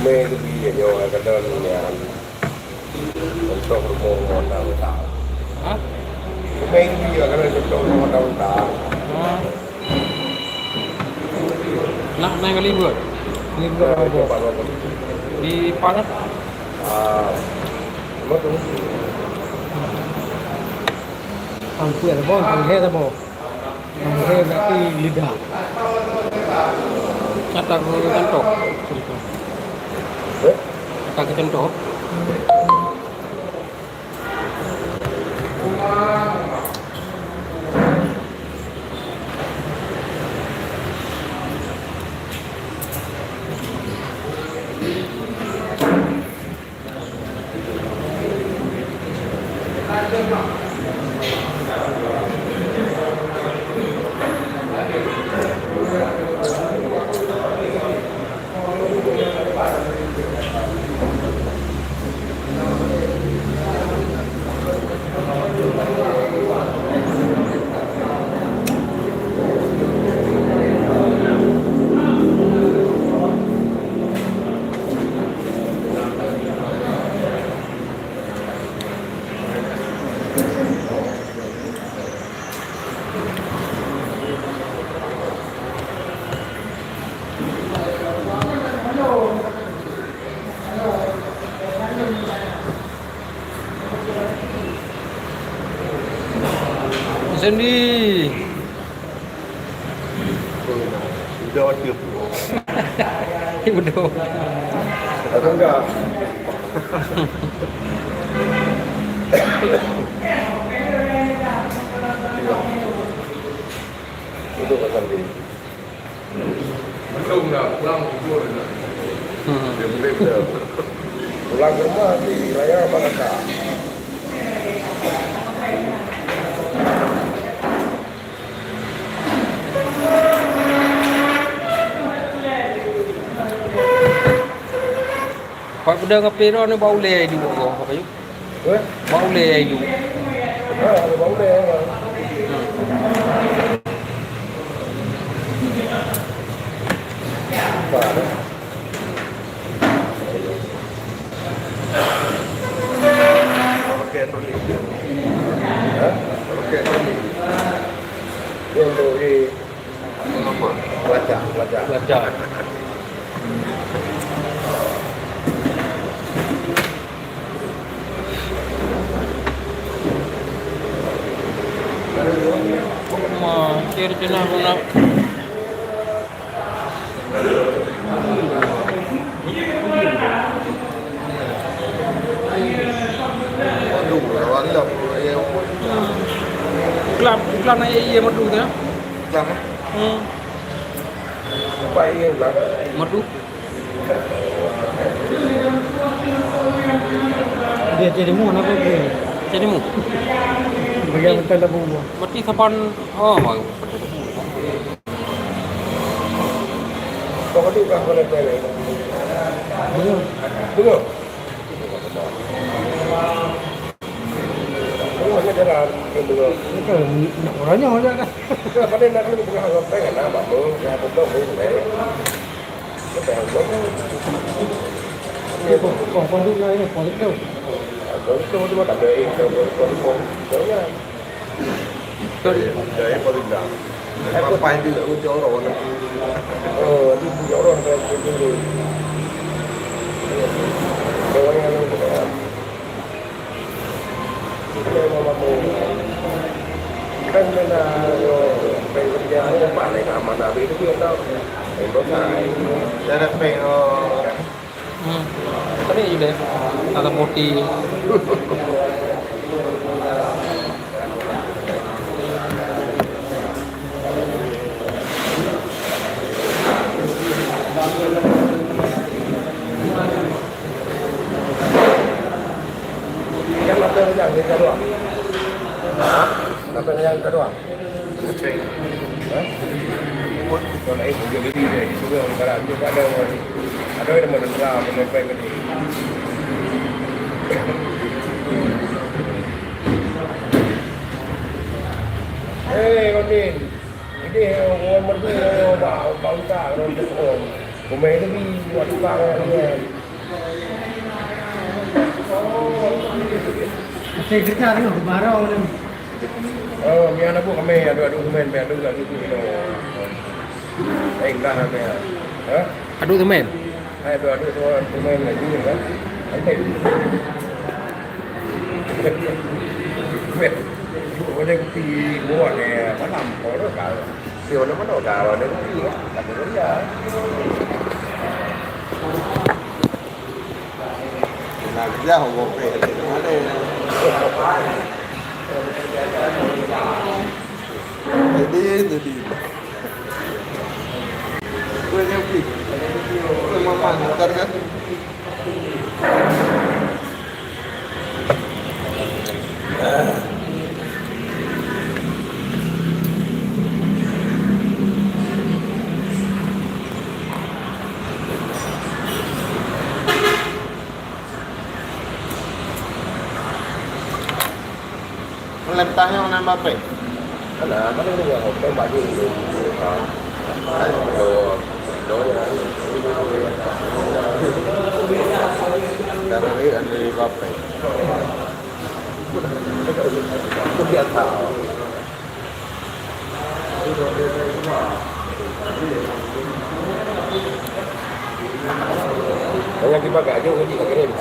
Lebih nyawa kadang yang untuk rumah tahu tahu. Hah? Main dia kadang untuk rumah tahu tahu. Nak naik libur Libur di Padang. Betul. Hampir bon, hampir apa? Hampir nanti lidah. Kata ke kantor. Kata ke kantor. Sandy. Udah wajib. Betul. Atau enggak? Itu pasal ini. Belum dah, pulang libur dah. Dia belum. Pulang ke rumah di wilayah mana kak? Pak pedang kapiro ni bau le dulu apa yuk? Bau le dulu. Ada bau deh. Oke, troli. Oke, troli. Untuk di baca. Belajar. Kira cina guna. Aduh, wala yang Iklan na iya madu tu ya. sama. Apa yang lah? Madu. Dia jadi mana apa dia? Jadi mu. Bagaimana kita dah buat? Mati sapan. Oh, mau. Kau tu kah boleh pilih? Belum. Belum. Belum ada jalan belum. Orangnya ada kan? Kenapa dia nak lebih tengah apa kan? Apa mu? Dia betul boleh. Kita yang Dia kau dulu lah ini, politik tu. itu cuma tak ada itu jangan. Dari politik. Aku paling tidak uji orang. Itu uji orang kalau itu. Orang yang Kalau mau kan na kerja mo balik naman namin itu dia tahu itu saya Darah pero Tadi juga ada putih. kan ada yang kedua apa yang kedua còn ấy cũng đi để xuống đường cả làm như cả đâu rồi ở đây là một lần làm một lần về cái gì ê con đi cái gì một cái bảo cả rồi cái ổn của mấy nó đi một vàng này Saya kerja ni baru ni. Mian aku kami ada dokumen ada juga gitu gitu. Enggak kami. Hah? Aduh temen. Ada dokumen lagi kan? Ada. Boleh bukti buat ni, mana mau dah kalau. Dia mana mana kalau ada bukti kan? Tak boleh ya. Nak kerja hong pe. Ada. Jadi. Gue yang beli. Gue mau makan kan. Lentahnya mana Mbappe? Ada, mana ni yang hotel baju tu. Đó Karena ini ada Mbappe. không biết thảo. Yang dipakai aja uji pakai rem.